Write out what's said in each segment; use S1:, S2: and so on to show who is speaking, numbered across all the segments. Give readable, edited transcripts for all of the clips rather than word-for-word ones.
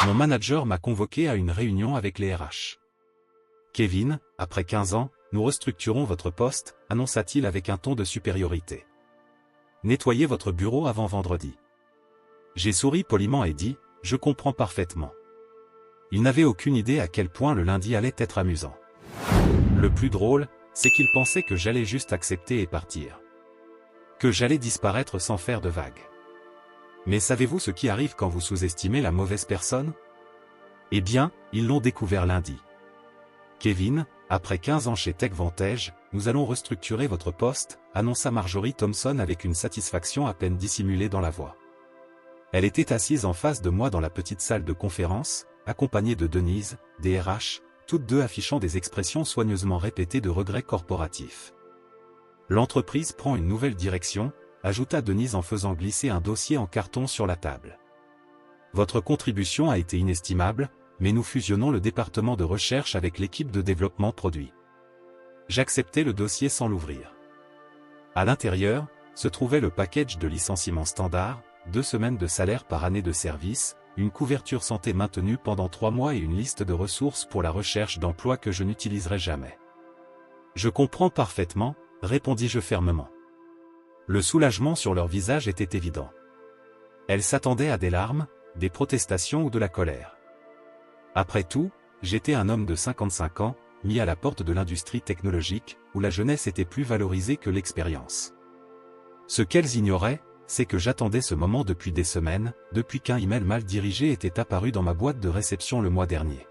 S1: Mon manager m'a convoqué à une réunion avec les RH. Kevin, après 15 ans, nous restructurons votre poste, annonça-t-il avec un ton de supériorité. Nettoyez votre bureau avant vendredi. J'ai souri poliment et dit, je comprends parfaitement. Il n'avait aucune idée à quel point le lundi allait être amusant. Le plus drôle, c'est qu'il pensait que j'allais juste accepter et partir. Que j'allais disparaître sans faire de vagues. Mais savez-vous ce qui arrive quand vous sous-estimez la mauvaise personne? Eh bien, ils l'ont découvert lundi. Kevin, après 15 ans chez TechVantage, nous allons restructurer votre poste, annonça Marjorie Thompson avec une satisfaction à peine dissimulée dans la voix. Elle était assise en face de moi dans la petite salle de conférence, accompagnée de Denise, des RH, toutes deux affichant des expressions soigneusement répétées de regret corporatif. L'entreprise prend une nouvelle direction, ajouta Denise en faisant glisser un dossier en carton sur la table. Votre contribution a été inestimable, mais nous fusionnons le département de recherche avec l'équipe de développement produit. J'acceptai le dossier sans l'ouvrir. À l'intérieur, se trouvait le package de licenciement standard, 2 semaines de salaire par année de service, une couverture santé maintenue pendant 3 mois et une liste de ressources pour la recherche d'emploi que je n'utiliserai jamais. Je comprends parfaitement, répondis-je fermement. Le soulagement sur leur visage était évident. Elles s'attendaient à des larmes, des protestations ou de la colère. Après tout, j'étais un homme de 55 ans, mis à la porte de l'industrie technologique, où la jeunesse était plus valorisée que l'expérience. Ce qu'elles ignoraient, c'est que j'attendais ce moment depuis des semaines, depuis qu'un email mal dirigé était apparu dans ma boîte de réception le mois dernier.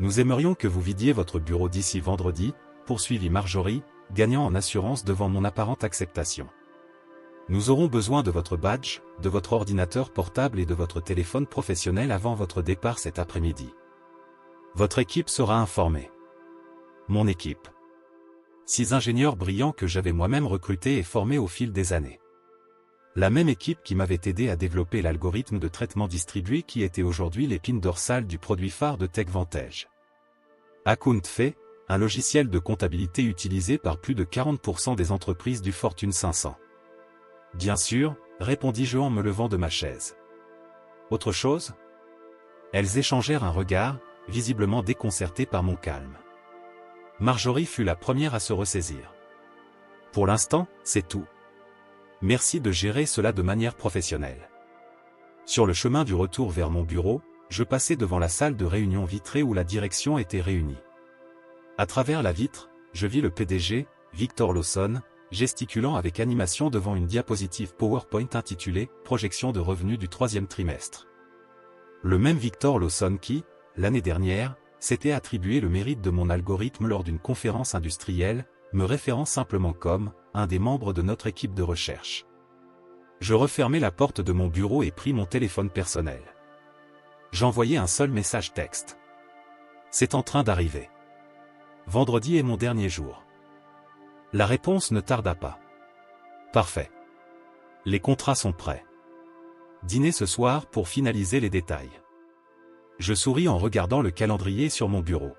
S1: Nous aimerions que vous vidiez votre bureau d'ici vendredi, poursuivit Marjorie, gagnant en assurance devant mon apparente acceptation. Nous aurons besoin de votre badge, de votre ordinateur portable et de votre téléphone professionnel avant votre départ cet après-midi. Votre équipe sera informée. Mon équipe. 6 ingénieurs brillants que j'avais moi-même recrutés et formés au fil des années. La même équipe qui m'avait aidé à développer l'algorithme de traitement distribué qui était aujourd'hui l'épine dorsale du produit phare de TechVantage. AccountFay, un logiciel de comptabilité utilisé par plus de 40% des entreprises du Fortune 500. Bien sûr, répondis-je en me levant de ma chaise. Autre chose? Elles échangèrent un regard, visiblement déconcertées par mon calme. Marjorie fut la première à se ressaisir. Pour l'instant, c'est tout. Merci de gérer cela de manière professionnelle. Sur le chemin du retour vers mon bureau, je passai devant la salle de réunion vitrée où la direction était réunie. À travers la vitre, je vis le PDG, Victor Lawson, gesticulant avec animation devant une diapositive PowerPoint intitulée « Projection de revenus du 3e trimestre ». Le même Victor Lawson qui, l'année dernière, s'était attribué le mérite de mon algorithme lors d'une conférence industrielle, me référant simplement comme « un des membres de notre équipe de recherche ». Je refermai la porte de mon bureau et pris mon téléphone personnel. J'envoyai un seul message texte. C'est en train d'arriver. Vendredi est mon dernier jour. La réponse ne tarda pas. Parfait. Les contrats sont prêts. Dîner ce soir pour finaliser les détails. Je souris en regardant le calendrier sur mon bureau.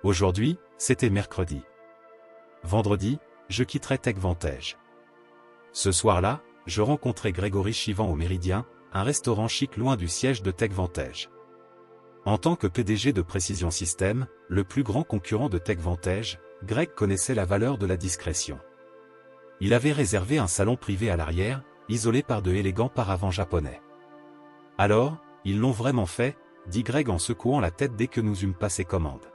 S1: Aujourd'hui, c'était mercredi. Vendredi, je quitterai TechVantage. Ce soir-là, je rencontrai Grégory Chivan au Méridien, un restaurant chic loin du siège de TechVantage. En tant que PDG de Precision Systems, le plus grand concurrent de TechVantage, Greg connaissait la valeur de la discrétion. Il avait réservé un salon privé à l'arrière, isolé par de élégants paravents japonais. Alors, ils l'ont vraiment fait, dit Greg en secouant la tête dès que nous eûmes passé commande.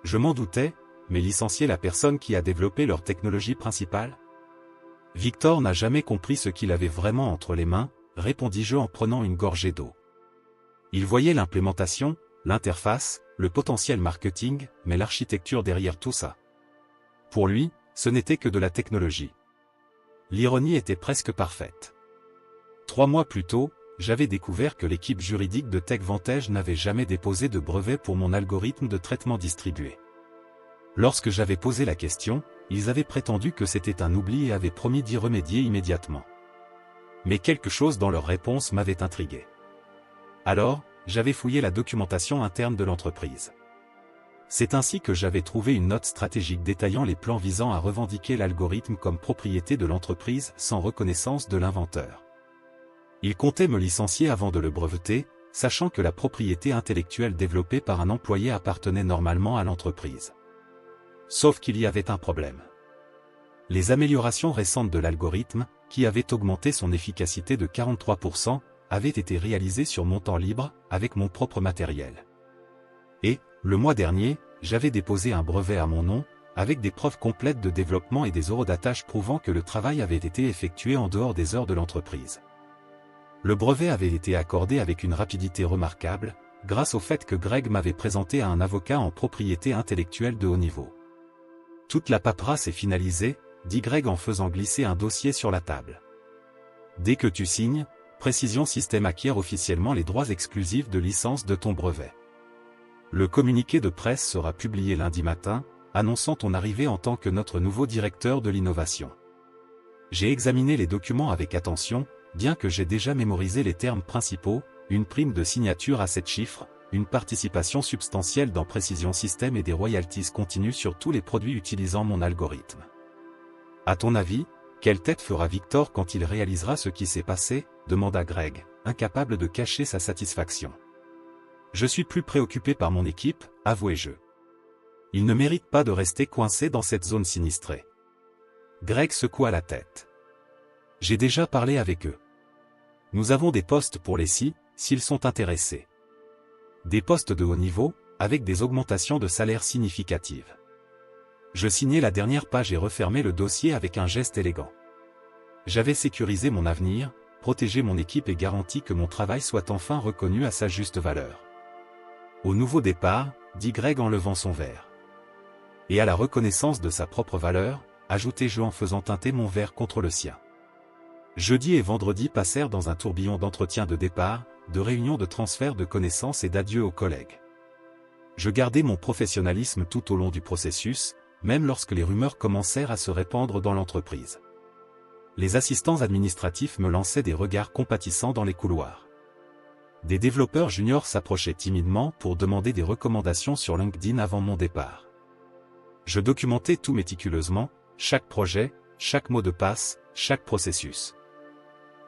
S1: Je m'en doutais, mais licencier la personne qui a développé leur technologie principale? Victor n'a jamais compris ce qu'il avait vraiment entre les mains, répondis-je en prenant une gorgée d'eau. Il voyait l'implémentation, l'interface, le potentiel marketing, mais l'architecture derrière tout ça. Pour lui, ce n'était que de la technologie. L'ironie était presque parfaite. 3 mois plus tôt, j'avais découvert que l'équipe juridique de TechVantage n'avait jamais déposé de brevet pour mon algorithme de traitement distribué. Lorsque j'avais posé la question, ils avaient prétendu que c'était un oubli et avaient promis d'y remédier immédiatement. Mais quelque chose dans leur réponse m'avait intrigué. Alors, j'avais fouillé la documentation interne de l'entreprise. C'est ainsi que j'avais trouvé une note stratégique détaillant les plans visant à revendiquer l'algorithme comme propriété de l'entreprise sans reconnaissance de l'inventeur. Ils comptaient me licencier avant de le breveter, sachant que la propriété intellectuelle développée par un employé appartenait normalement à l'entreprise. Sauf qu'il y avait un problème. Les améliorations récentes de l'algorithme, qui avait augmenté son efficacité de 43%, avaient été réalisées sur mon temps libre, avec mon propre matériel. Et, le mois dernier, j'avais déposé un brevet à mon nom, avec des preuves complètes de développement et des horodatage prouvant que le travail avait été effectué en dehors des heures de l'entreprise. Le brevet avait été accordé avec une rapidité remarquable, grâce au fait que Greg m'avait présenté à un avocat en propriété intellectuelle de haut niveau. Toute la paperasse est finalisée, dit Greg en faisant glisser un dossier sur la table. Dès que tu signes, Précision Systèmes acquiert officiellement les droits exclusifs de licence de ton brevet. Le communiqué de presse sera publié lundi matin, annonçant ton arrivée en tant que notre nouveau directeur de l'innovation. J'ai examiné les documents avec attention, bien que j'ai déjà mémorisé les termes principaux, une prime de signature à 7 chiffres, une participation substantielle dans Précision Systèmes et des royalties continues sur tous les produits utilisant mon algorithme. À ton avis, quelle tête fera Victor quand il réalisera ce qui s'est passé, demanda Greg, incapable de cacher sa satisfaction. Je suis plus préoccupé par mon équipe, avouai-je. Il ne mérite pas de rester coincé dans cette zone sinistrée. Greg secoua la tête. J'ai déjà parlé avec eux. Nous avons des postes pour les s'ils sont intéressés. Des postes de haut niveau, avec des augmentations de salaire significatives. Je signai la dernière page et refermai le dossier avec un geste élégant. J'avais sécurisé mon avenir, protégé mon équipe et garanti que mon travail soit enfin reconnu à sa juste valeur. Au nouveau départ, dit Greg en levant son verre. Et à la reconnaissance de sa propre valeur, ajoutai-je en faisant teinter mon verre contre le sien. Jeudi et vendredi passèrent dans un tourbillon d'entretiens de départ, de réunions de transfert de connaissances et d'adieux aux collègues. Je gardai mon professionnalisme tout au long du processus, même lorsque les rumeurs commencèrent à se répandre dans l'entreprise. Les assistants administratifs me lançaient des regards compatissants dans les couloirs. Des développeurs juniors s'approchaient timidement pour demander des recommandations sur LinkedIn avant mon départ. Je documentais tout méticuleusement, chaque projet, chaque mot de passe, chaque processus.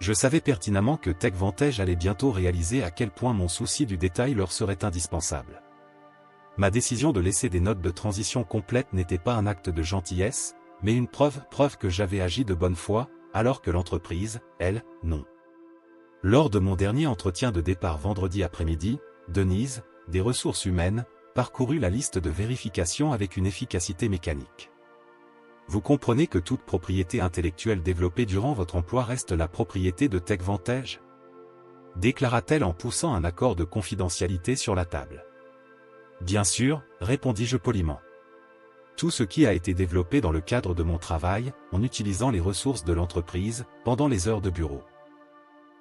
S1: Je savais pertinemment que TechVantage allait bientôt réaliser à quel point mon souci du détail leur serait indispensable. Ma décision de laisser des notes de transition complètes n'était pas un acte de gentillesse, mais une preuve que j'avais agi de bonne foi, alors que l'entreprise, elle, non. Lors de mon dernier entretien de départ vendredi après-midi, Denise, des ressources humaines, parcourut la liste de vérification avec une efficacité mécanique. Vous comprenez que toute propriété intellectuelle développée durant votre emploi reste la propriété de TechVantage ? Déclara-t-elle en poussant un accord de confidentialité sur la table. Bien sûr, répondis-je poliment. Tout ce qui a été développé dans le cadre de mon travail, en utilisant les ressources de l'entreprise, pendant les heures de bureau.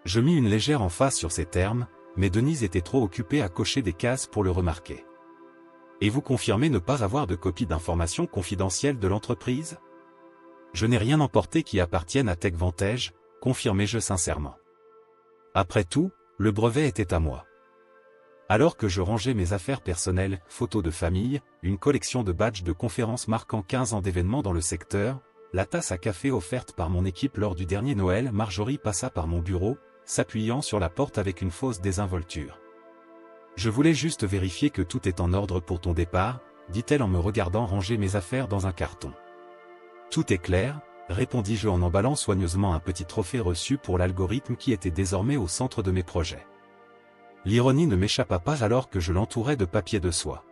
S1: Je mis une légère emphase sur ces termes, mais Denise était trop occupée à cocher des cases pour le remarquer. Et vous confirmez ne pas avoir de copie d'informations confidentielles de l'entreprise ? Je n'ai rien emporté qui appartienne à TechVantage, confirmai-je sincèrement. Après tout, le brevet était à moi. Alors que je rangeais mes affaires personnelles, photos de famille, une collection de badges de conférences marquant 15 ans d'événements dans le secteur, la tasse à café offerte par mon équipe lors du dernier Noël, Marjorie passa par mon bureau, s'appuyant sur la porte avec une fausse désinvolture. Je voulais juste vérifier que tout est en ordre pour ton départ, dit-elle en me regardant ranger mes affaires dans un carton. Tout est clair, répondis-je en emballant soigneusement un petit trophée reçu pour l'algorithme qui était désormais au centre de mes projets. L'ironie ne m'échappa pas alors que je l'entourais de papier de soie.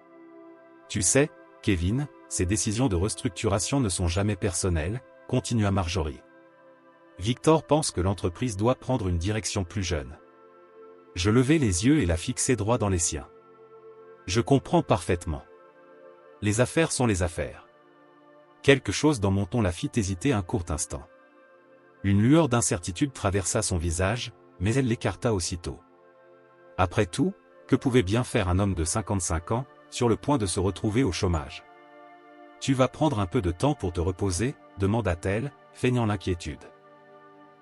S1: Tu sais, Kevin, ces décisions de restructuration ne sont jamais personnelles, continua Marjorie. Victor pense que l'entreprise doit prendre une direction plus jeune. Je levai les yeux et la fixai droit dans les siens. Je comprends parfaitement. Les affaires sont les affaires. Quelque chose dans mon ton la fit hésiter un court instant. Une lueur d'incertitude traversa son visage, mais elle l'écarta aussitôt. Après tout, que pouvait bien faire un homme de 55 ans, sur le point de se retrouver au chômage ? Tu vas prendre un peu de temps pour te reposer, demanda-t-elle, feignant l'inquiétude.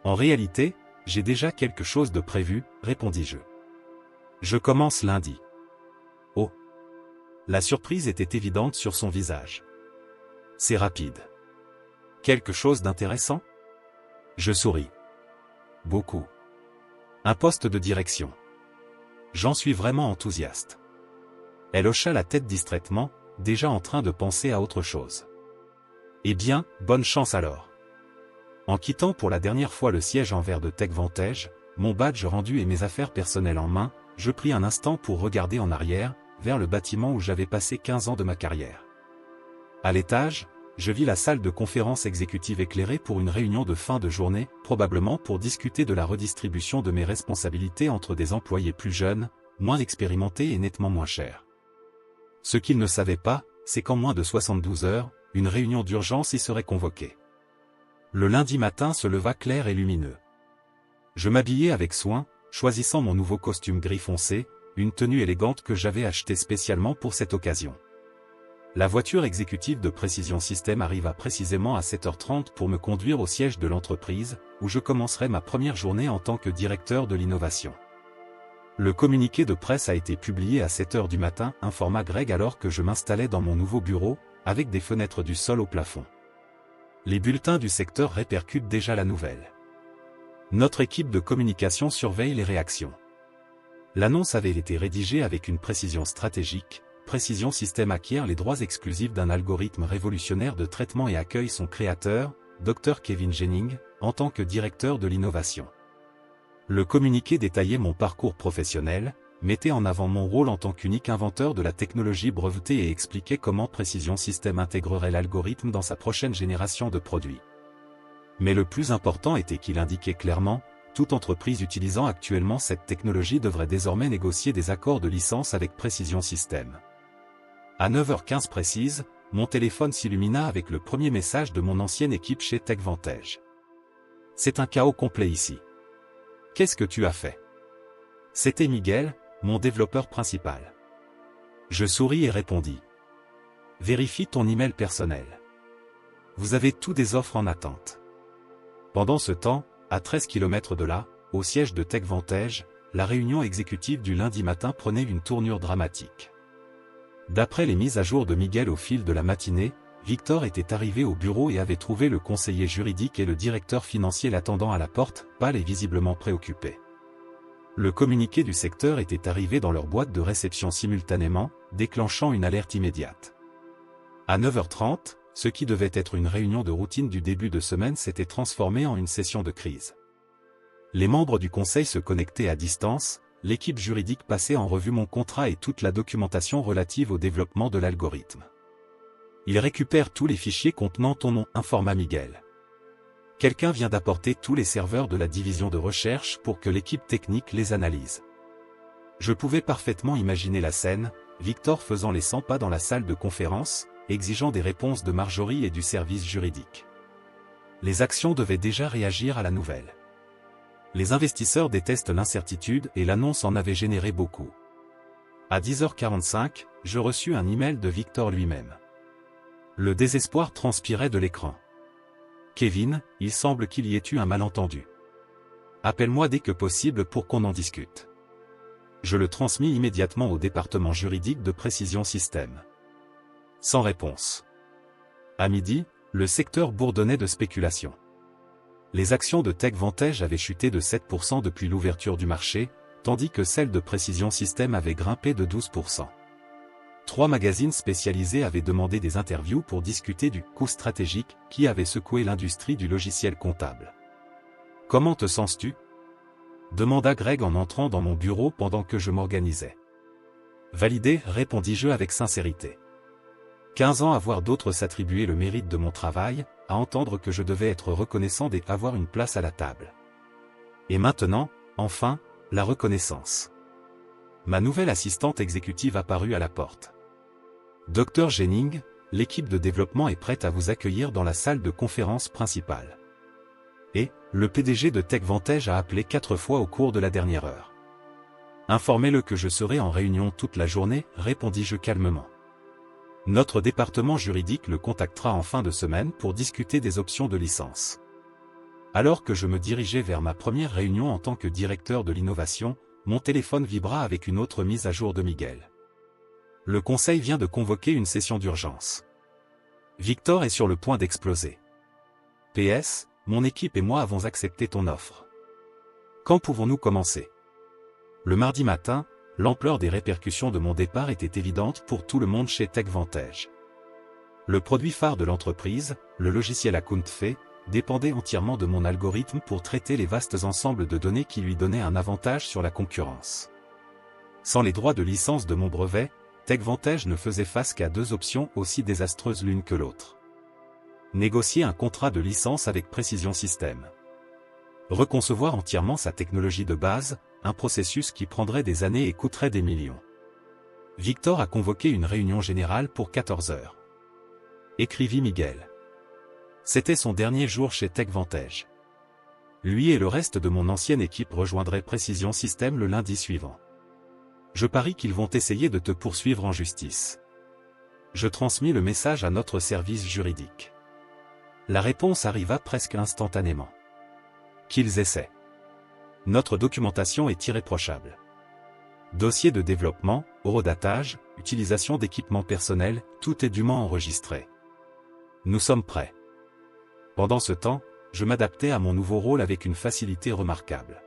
S1: En réalité, j'ai déjà quelque chose de prévu, répondis-je. Je commence lundi. Oh. La surprise était évidente sur son visage. C'est rapide. Quelque chose d'intéressant ? Je souris. Beaucoup. Un poste de direction. J'en suis vraiment enthousiaste. Elle hocha la tête distraitement, déjà en train de penser à autre chose. Eh bien, bonne chance alors. En quittant pour la dernière fois le siège en verre de TechVantage, mon badge rendu et mes affaires personnelles en main, je pris un instant pour regarder en arrière, vers le bâtiment où j'avais passé 15 ans de ma carrière. À l'étage, je vis la salle de conférence exécutive éclairée pour une réunion de fin de journée, probablement pour discuter de la redistribution de mes responsabilités entre des employés plus jeunes, moins expérimentés et nettement moins chers. Ce qu'ils ne savaient pas, c'est qu'en moins de 72 heures, une réunion d'urgence y serait convoquée. Le lundi matin se leva clair et lumineux. Je m'habillai avec soin, choisissant mon nouveau costume gris foncé, une tenue élégante que j'avais achetée spécialement pour cette occasion. La voiture exécutive de Precision Systems arriva précisément à 7h30 pour me conduire au siège de l'entreprise, où je commencerai ma première journée en tant que directeur de l'innovation. Le communiqué de presse a été publié à 7h du matin, informa Greg alors que je m'installais dans mon nouveau bureau, avec des fenêtres du sol au plafond. Les bulletins du secteur répercutent déjà la nouvelle. Notre équipe de communication surveille les réactions. L'annonce avait été rédigée avec une précision stratégique. Precision Systems acquiert les droits exclusifs d'un algorithme révolutionnaire de traitement et accueille son créateur, Dr Kevin Jennings, en tant que directeur de l'innovation. Le communiqué détaillait mon parcours professionnel, mettait en avant mon rôle en tant qu'unique inventeur de la technologie brevetée et expliquait comment Precision Systems intégrerait l'algorithme dans sa prochaine génération de produits. Mais le plus important était qu'il indiquait clairement, toute entreprise utilisant actuellement cette technologie devrait désormais négocier des accords de licence avec Precision Systems. À 9h15 précise, mon téléphone s'illumina avec le premier message de mon ancienne équipe chez TechVantage. C'est un chaos complet ici. Qu'est-ce que tu as fait? C'était Miguel, mon développeur principal. Je souris et répondis. Vérifie ton email personnel. Vous avez tous des offres en attente. Pendant ce temps, à 13 km de là, au siège de TechVantage, la réunion exécutive du lundi matin prenait une tournure dramatique. D'après les mises à jour de Miguel au fil de la matinée, Victor était arrivé au bureau et avait trouvé le conseiller juridique et le directeur financier l'attendant à la porte, pâle et visiblement préoccupé. Le communiqué du secteur était arrivé dans leur boîte de réception simultanément, déclenchant une alerte immédiate. À 9h30, ce qui devait être une réunion de routine du début de semaine s'était transformé en une session de crise. Les membres du conseil se connectaient à distance, l'équipe juridique passait en revue mon contrat et toute la documentation relative au développement de l'algorithme. Ils récupèrent tous les fichiers contenant ton nom, informa Miguel. Quelqu'un vient d'apporter tous les serveurs de la division de recherche pour que l'équipe technique les analyse. Je pouvais parfaitement imaginer la scène, Victor faisant les 100 pas dans la salle de conférence, exigeant des réponses de Marjorie et du service juridique. Les actions devaient déjà réagir à la nouvelle. Les investisseurs détestent l'incertitude et l'annonce en avait généré beaucoup. À 10h45, je reçus un email de Victor lui-même. Le désespoir transpirait de l'écran. Kevin, il semble qu'il y ait eu un malentendu. Appelle-moi dès que possible pour qu'on en discute. Je le transmis immédiatement au département juridique de Precision Systems. Sans réponse. À midi, le secteur bourdonnait de spéculation. Les actions de TechVantage avaient chuté de 7% depuis l'ouverture du marché, tandis que celles de Precision Systems avaient grimpé de 12%. 3 magazines spécialisés avaient demandé des interviews pour discuter du coup stratégique qui avait secoué l'industrie du logiciel comptable. « Comment te sens-tu » demanda Greg en entrant dans mon bureau pendant que je m'organisais. « Validé » répondis-je avec sincérité. 15 ans à voir d'autres s'attribuer le mérite de mon travail, à entendre que je devais être reconnaissant et avoir une place à la table. Et maintenant, enfin, la reconnaissance. Ma nouvelle assistante exécutive apparut à la porte. Dr Jennings, l'équipe de développement est prête à vous accueillir dans la salle de conférence principale. Et, le PDG de TechVantage a appelé 4 fois au cours de la dernière heure. Informez-le que je serai en réunion toute la journée, répondis-je calmement. Notre département juridique le contactera en fin de semaine pour discuter des options de licence. Alors que je me dirigeais vers ma première réunion en tant que directeur de l'innovation, mon téléphone vibra avec une autre mise à jour de Miguel. Le conseil vient de convoquer une session d'urgence. Victor est sur le point d'exploser. PS, mon équipe et moi avons accepté ton offre. Quand pouvons-nous commencer? Le mardi matin, l'ampleur des répercussions de mon départ était évidente pour tout le monde chez TechVantage. Le produit phare de l'entreprise, le logiciel AccountFay, dépendait entièrement de mon algorithme pour traiter les vastes ensembles de données qui lui donnaient un avantage sur la concurrence. Sans les droits de licence de mon brevet, TechVantage ne faisait face qu'à deux options aussi désastreuses l'une que l'autre. Négocier un contrat de licence avec Precision Systems. Reconcevoir entièrement sa technologie de base, un processus qui prendrait des années et coûterait des millions. Victor a convoqué une réunion générale pour 14 heures. Écrivit Miguel. C'était son dernier jour chez TechVantage. Lui et le reste de mon ancienne équipe rejoindraient Precision Systems le lundi suivant. Je parie qu'ils vont essayer de te poursuivre en justice. Je transmis le message à notre service juridique. La réponse arriva presque instantanément. Qu'ils essaient. Notre documentation est irréprochable. Dossier de développement, horodatage, utilisation d'équipements personnels, tout est dûment enregistré. Nous sommes prêts. Pendant ce temps, je m'adaptais à mon nouveau rôle avec une facilité remarquable.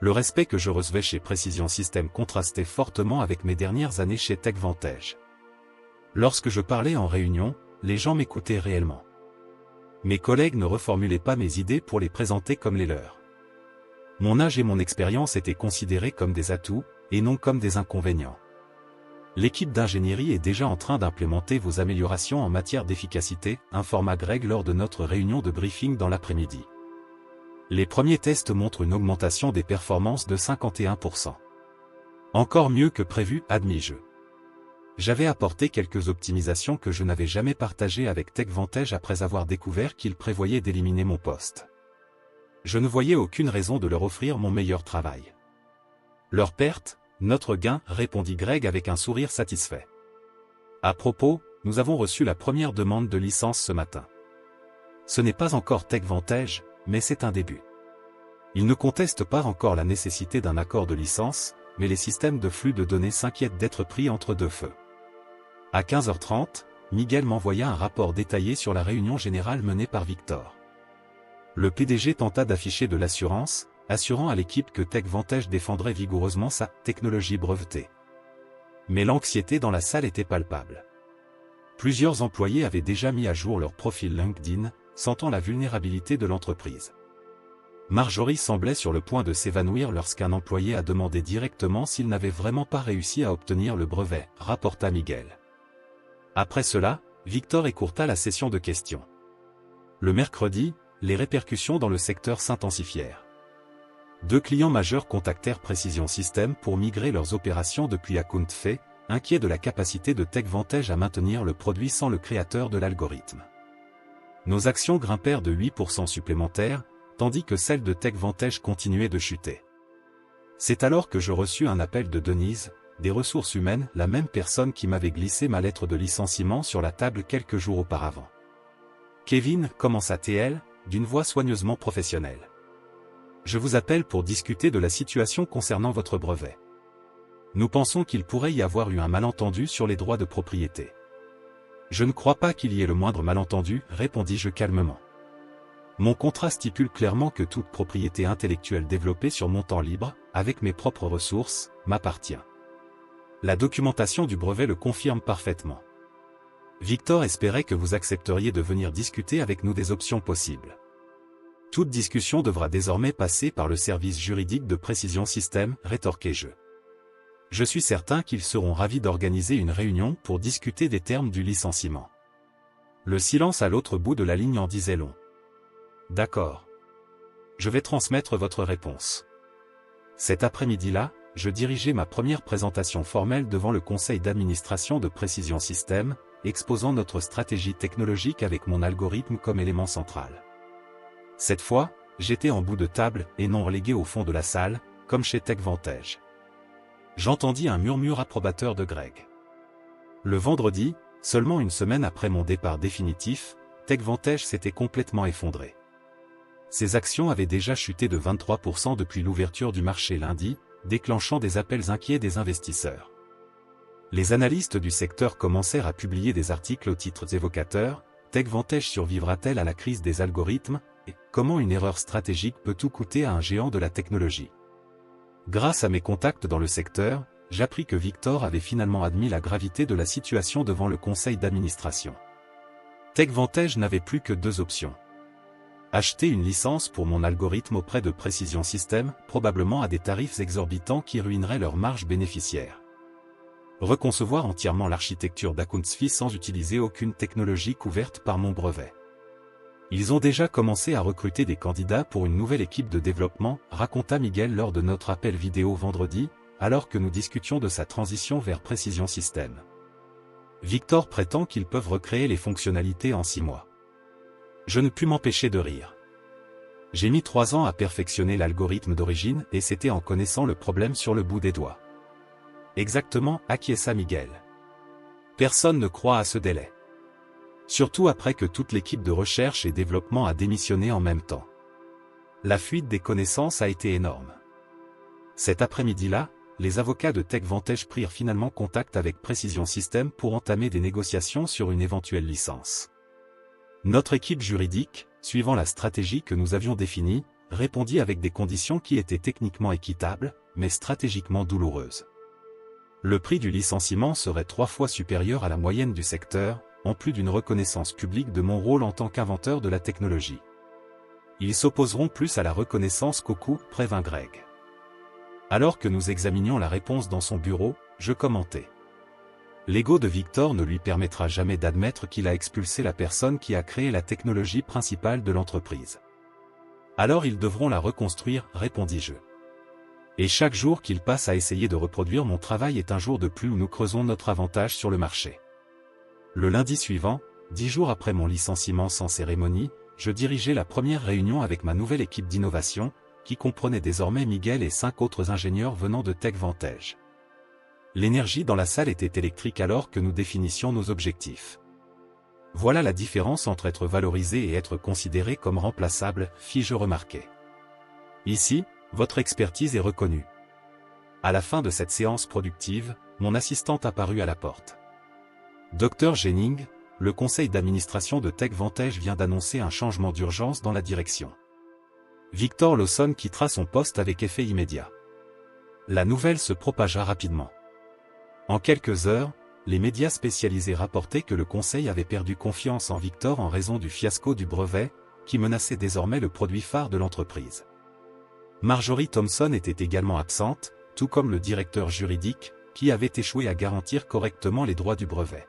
S1: Le respect que je recevais chez Precision Systems contrastait fortement avec mes dernières années chez TechVantage. Lorsque je parlais en réunion, les gens m'écoutaient réellement. Mes collègues ne reformulaient pas mes idées pour les présenter comme les leurs. Mon âge et mon expérience étaient considérés comme des atouts, et non comme des inconvénients. L'équipe d'ingénierie est déjà en train d'implémenter vos améliorations en matière d'efficacité, informa Greg lors de notre réunion de briefing dans l'après-midi. Les premiers tests montrent une augmentation des performances de 51%. Encore mieux que prévu, admis-je. J'avais apporté quelques optimisations que je n'avais jamais partagées avec TechVantage après avoir découvert qu'ils prévoyaient d'éliminer mon poste. Je ne voyais aucune raison de leur offrir mon meilleur travail. Leur perte, notre gain, répondit Greg avec un sourire satisfait. À propos, nous avons reçu la première demande de licence ce matin. Ce n'est pas encore TechVantage, mais c'est un début. Ils ne contestent pas encore la nécessité d'un accord de licence, mais les systèmes de flux de données s'inquiètent d'être pris entre deux feux. À 15h30, Miguel m'envoya un rapport détaillé sur la réunion générale menée par Victor. Le PDG tenta d'afficher de l'assurance, assurant à l'équipe que TechVantage défendrait vigoureusement sa technologie brevetée. Mais l'anxiété dans la salle était palpable. Plusieurs employés avaient déjà mis à jour leur profil LinkedIn, sentant la vulnérabilité de l'entreprise. Marjorie semblait sur le point de s'évanouir lorsqu'un employé a demandé directement s'il n'avait vraiment pas réussi à obtenir le brevet, rapporta Miguel. Après cela, Victor écourta la session de questions. Le mercredi, les répercussions dans le secteur s'intensifièrent. 2 clients majeurs contactèrent Precision Systems pour migrer leurs opérations depuis AccountFay, inquiets de la capacité de TechVantage à maintenir le produit sans le créateur de l'algorithme. Nos actions grimpèrent de 8% supplémentaires, tandis que celles de TechVantage continuaient de chuter. C'est alors que je reçus un appel de Denise, des ressources humaines, la même personne qui m'avait glissé ma lettre de licenciement sur la table quelques jours auparavant. Kevin, commença-t-elle, d'une voix soigneusement professionnelle. Je vous appelle pour discuter de la situation concernant votre brevet. Nous pensons qu'il pourrait y avoir eu un malentendu sur les droits de propriété. Je ne crois pas qu'il y ait le moindre malentendu, répondis-je calmement. Mon contrat stipule clairement que toute propriété intellectuelle développée sur mon temps libre, avec mes propres ressources, m'appartient. La documentation du brevet le confirme parfaitement. Victor espérait que vous accepteriez de venir discuter avec nous des options possibles. Toute discussion devra désormais passer par le service juridique de Precision Systems, rétorquai-je. Je suis certain qu'ils seront ravis d'organiser une réunion pour discuter des termes du licenciement. Le silence à l'autre bout de la ligne en disait long. D'accord. Je vais transmettre votre réponse. Cet après-midi-là, je dirigeais ma première présentation formelle devant le conseil d'administration de Precision Systems, exposant notre stratégie technologique avec mon algorithme comme élément central. Cette fois, j'étais en bout de table et non relégué au fond de la salle, comme chez TechVantage. J'entendis un murmure approbateur de Greg. Le vendredi, seulement une semaine après mon départ définitif, TechVantage s'était complètement effondré. Ses actions avaient déjà chuté de 23% depuis l'ouverture du marché lundi, déclenchant des appels inquiets des investisseurs. Les analystes du secteur commencèrent à publier des articles aux titres évocateurs, TechVantage survivra-t-elle à la crise des algorithmes, et comment une erreur stratégique peut tout coûter à un géant de la technologie. Grâce à mes contacts dans le secteur, j'appris que Victor avait finalement admis la gravité de la situation devant le conseil d'administration. TechVantage n'avait plus que deux options. Acheter une licence pour mon algorithme auprès de Precision Systems, probablement à des tarifs exorbitants qui ruineraient leur marge bénéficiaire. Reconcevoir entièrement l'architecture d'Accountsfi sans utiliser aucune technologie couverte par mon brevet. Ils ont déjà commencé à recruter des candidats pour une nouvelle équipe de développement, raconta Miguel lors de notre appel vidéo vendredi, alors que nous discutions de sa transition vers Precision Systems. Victor prétend qu'ils peuvent recréer les fonctionnalités en 6 mois. Je ne pus m'empêcher de rire. J'ai mis 3 ans à perfectionner l'algorithme d'origine et c'était en connaissant le problème sur le bout des doigts. Exactement, acquiesça Miguel. Personne ne croit à ce délai. Surtout après que toute l'équipe de recherche et développement a démissionné en même temps. La fuite des connaissances a été énorme. Cet après-midi-là, les avocats de TechVantage prirent finalement contact avec Precision Systems pour entamer des négociations sur une éventuelle licence. Notre équipe juridique, suivant la stratégie que nous avions définie, répondit avec des conditions qui étaient techniquement équitables, mais stratégiquement douloureuses. Le prix du licenciement serait 3 fois supérieur à la moyenne du secteur, en plus d'une reconnaissance publique de mon rôle en tant qu'inventeur de la technologie. Ils s'opposeront plus à la reconnaissance qu'au coût, prévint Greg. Alors que nous examinions la réponse dans son bureau, je commentais. L'ego de Victor ne lui permettra jamais d'admettre qu'il a expulsé la personne qui a créé la technologie principale de l'entreprise. Alors ils devront la reconstruire, répondis-je. Et chaque jour qu'il passe à essayer de reproduire mon travail est un jour de plus où nous creusons notre avantage sur le marché. Le lundi suivant, 10 jours après mon licenciement sans cérémonie, je dirigeais la première réunion avec ma nouvelle équipe d'innovation, qui comprenait désormais Miguel et 5 autres ingénieurs venant de TechVantage. L'énergie dans la salle était électrique alors que nous définissions nos objectifs. Voilà la différence entre être valorisé et être considéré comme remplaçable, fis-je remarquer. Ici, votre expertise est reconnue. À la fin de cette séance productive, mon assistante apparut à la porte. Dr Jennings, le conseil d'administration de TechVantage vient d'annoncer un changement d'urgence dans la direction. Victor Lawson quittera son poste avec effet immédiat. La nouvelle se propagea rapidement. En quelques heures, les médias spécialisés rapportaient que le conseil avait perdu confiance en Victor en raison du fiasco du brevet, qui menaçait désormais le produit phare de l'entreprise. Marjorie Thompson était également absente, tout comme le directeur juridique, qui avait échoué à garantir correctement les droits du brevet.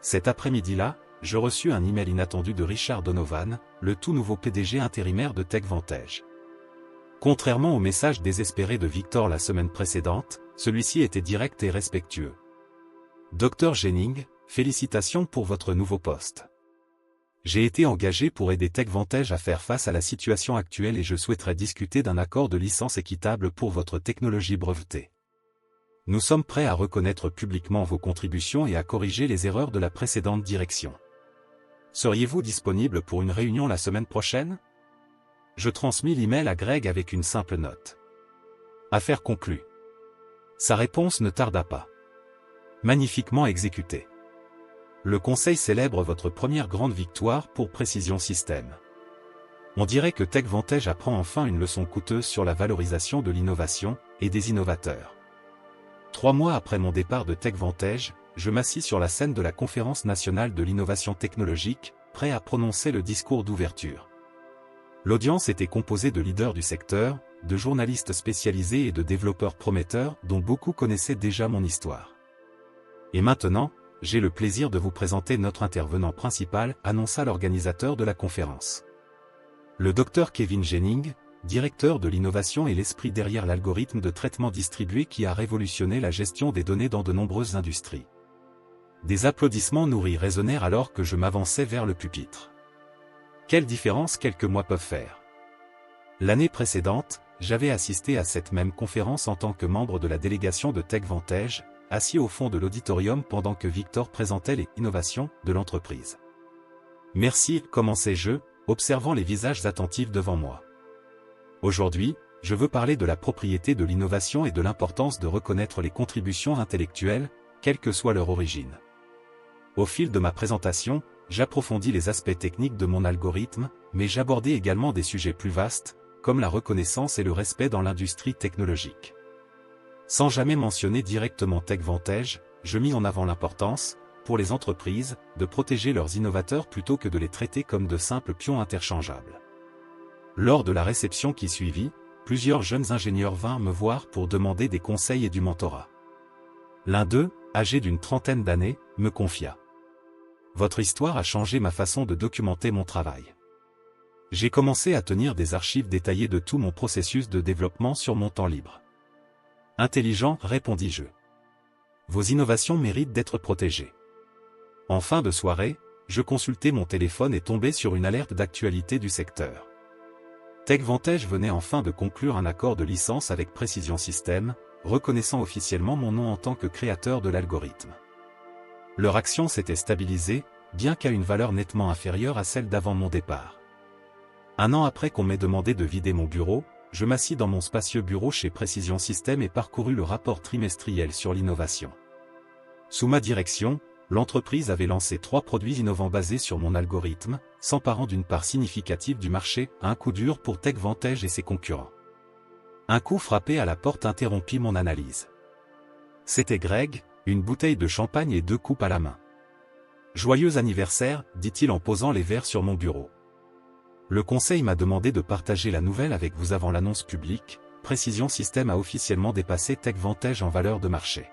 S1: Cet après-midi-là, je reçus un email inattendu de Richard Donovan, le tout nouveau PDG intérimaire de TechVantage. Contrairement au message désespéré de Victor la semaine précédente, celui-ci était direct et respectueux. Dr Jennings, félicitations pour votre nouveau poste. J'ai été engagé pour aider TechVantage à faire face à la situation actuelle et je souhaiterais discuter d'un accord de licence équitable pour votre technologie brevetée. Nous sommes prêts à reconnaître publiquement vos contributions et à corriger les erreurs de la précédente direction. Seriez-vous disponible pour une réunion la semaine prochaine? Je transmis l'email à Greg avec une simple note. Affaire conclue. Sa réponse ne tarda pas. Magnifiquement exécutée. Le conseil célèbre votre première grande victoire pour Precision Systems. On dirait que TechVantage apprend enfin une leçon coûteuse sur la valorisation de l'innovation et des innovateurs. 3 mois après mon départ de TechVantage, je m'assis sur la scène de la Conférence nationale de l'innovation technologique, prêt à prononcer le discours d'ouverture. L'audience était composée de leaders du secteur, de journalistes spécialisés et de développeurs prometteurs dont beaucoup connaissaient déjà mon histoire. Et maintenant, j'ai le plaisir de vous présenter notre intervenant principal, annonça l'organisateur de la conférence. Le Dr Kevin Jennings, directeur de l'innovation et l'esprit derrière l'algorithme de traitement distribué qui a révolutionné la gestion des données dans de nombreuses industries. Des applaudissements nourris résonnèrent alors que je m'avançais vers le pupitre. Quelle différence quelques mois peuvent faire. L'année précédente, j'avais assisté à cette même conférence en tant que membre de la délégation de TechVantage, assis au fond de l'auditorium pendant que Victor présentait les innovations de l'entreprise. Merci, commençai-je, observant les visages attentifs devant moi. Aujourd'hui, je veux parler de la propriété de l'innovation et de l'importance de reconnaître les contributions intellectuelles, quelle que soit leur origine. Au fil de ma présentation, j'approfondis les aspects techniques de mon algorithme, mais j'abordai également des sujets plus vastes, comme la reconnaissance et le respect dans l'industrie technologique. Sans jamais mentionner directement TechVantage, je mis en avant l'importance, pour les entreprises, de protéger leurs innovateurs plutôt que de les traiter comme de simples pions interchangeables. Lors de la réception qui suivit, plusieurs jeunes ingénieurs vinrent me voir pour demander des conseils et du mentorat. L'un d'eux, âgé d'une trentaine d'années, me confia. « Votre histoire a changé ma façon de documenter mon travail. J'ai commencé à tenir des archives détaillées de tout mon processus de développement sur mon temps libre. » Intelligent, répondis-je. Vos innovations méritent d'être protégées. En fin de soirée, je consultais mon téléphone et tombais sur une alerte d'actualité du secteur. TechVantage venait enfin de conclure un accord de licence avec Precision Systems, reconnaissant officiellement mon nom en tant que créateur de l'algorithme. Leur action s'était stabilisée, bien qu'à une valeur nettement inférieure à celle d'avant mon départ. Un an après qu'on m'ait demandé de vider mon bureau, je m'assis dans mon spacieux bureau chez Precision Systems et parcourus le rapport trimestriel sur l'innovation. Sous ma direction, l'entreprise avait lancé 3 produits innovants basés sur mon algorithme, s'emparant d'une part significative du marché, un coup dur pour TechVantage et ses concurrents. Un coup frappé à la porte interrompit mon analyse. C'était Greg, une bouteille de champagne et 2 coupes à la main. « Joyeux anniversaire », dit-il en posant les verres sur mon bureau. Le conseil m'a demandé de partager la nouvelle avec vous avant l'annonce publique. Precision Systems a officiellement dépassé TechVantage en valeur de marché.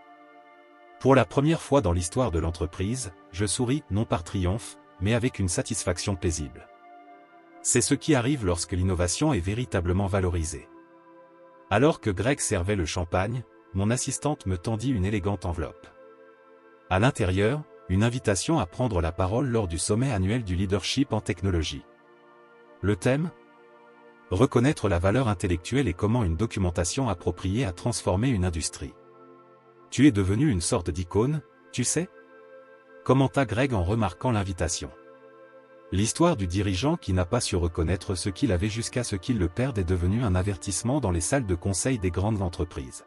S1: Pour la première fois dans l'histoire de l'entreprise, je souris, non par triomphe, mais avec une satisfaction paisible. C'est ce qui arrive lorsque l'innovation est véritablement valorisée. Alors que Greg servait le champagne, mon assistante me tendit une élégante enveloppe. À l'intérieur, une invitation à prendre la parole lors du sommet annuel du leadership en technologie. Le thème ? Reconnaître la valeur intellectuelle et comment une documentation appropriée a transformé une industrie. Tu es devenu une sorte d'icône, tu sais ? Commenta Greg en remarquant l'invitation. L'histoire du dirigeant qui n'a pas su reconnaître ce qu'il avait jusqu'à ce qu'il le perde est devenue un avertissement dans les salles de conseil des grandes entreprises.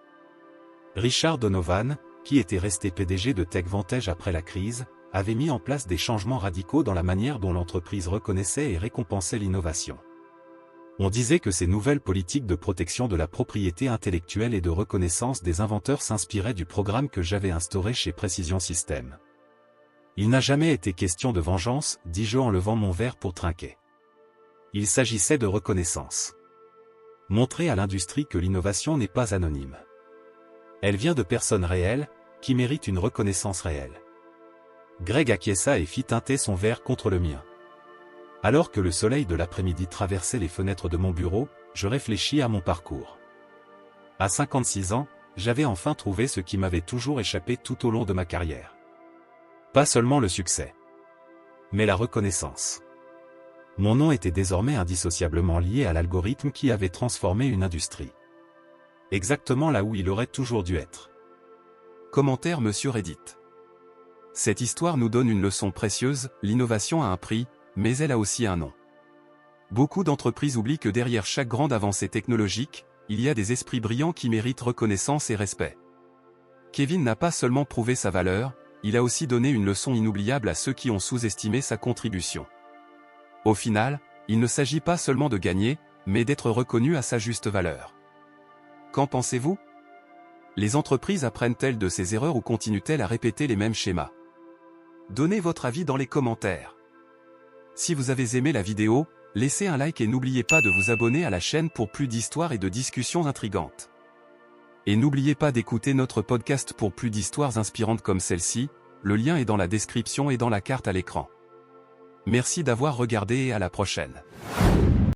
S1: Richard Donovan, qui était resté PDG de TechVantage après la crise, avait mis en place des changements radicaux dans la manière dont l'entreprise reconnaissait et récompensait l'innovation. On disait que ces nouvelles politiques de protection de la propriété intellectuelle et de reconnaissance des inventeurs s'inspiraient du programme que j'avais instauré chez Precision Systems. Il n'a jamais été question de vengeance, dis-je en levant mon verre pour trinquer. Il s'agissait de reconnaissance. Montrer à l'industrie que l'innovation n'est pas anonyme. Elle vient de personnes réelles, qui méritent une reconnaissance réelle. Greg acquiesça et fit teinter son verre contre le mien. Alors que le soleil de l'après-midi traversait les fenêtres de mon bureau, je réfléchis à mon parcours. À 56 ans, j'avais enfin trouvé ce qui m'avait toujours échappé tout au long de ma carrière. Pas seulement le succès, mais la reconnaissance. Mon nom était désormais indissociablement lié à l'algorithme qui avait transformé une industrie. Exactement là où il aurait toujours dû être.
S2: Commentaire Monsieur Reddit. Cette histoire nous donne une leçon précieuse, l'innovation a un prix, mais elle a aussi un nom. Beaucoup d'entreprises oublient que derrière chaque grande avancée technologique, il y a des esprits brillants qui méritent reconnaissance et respect. Kevin n'a pas seulement prouvé sa valeur, il a aussi donné une leçon inoubliable à ceux qui ont sous-estimé sa contribution. Au final, il ne s'agit pas seulement de gagner, mais d'être reconnu à sa juste valeur. Qu'en pensez-vous ? Les entreprises apprennent-elles de ces erreurs ou continuent-elles à répéter les mêmes schémas ? Donnez votre avis dans les commentaires. Si vous avez aimé la vidéo, laissez un like et n'oubliez pas de vous abonner à la chaîne pour plus d'histoires et de discussions intrigantes. Et n'oubliez pas d'écouter notre podcast pour plus d'histoires inspirantes comme celle-ci, le lien est dans la description et dans la carte à l'écran. Merci d'avoir regardé et à la prochaine.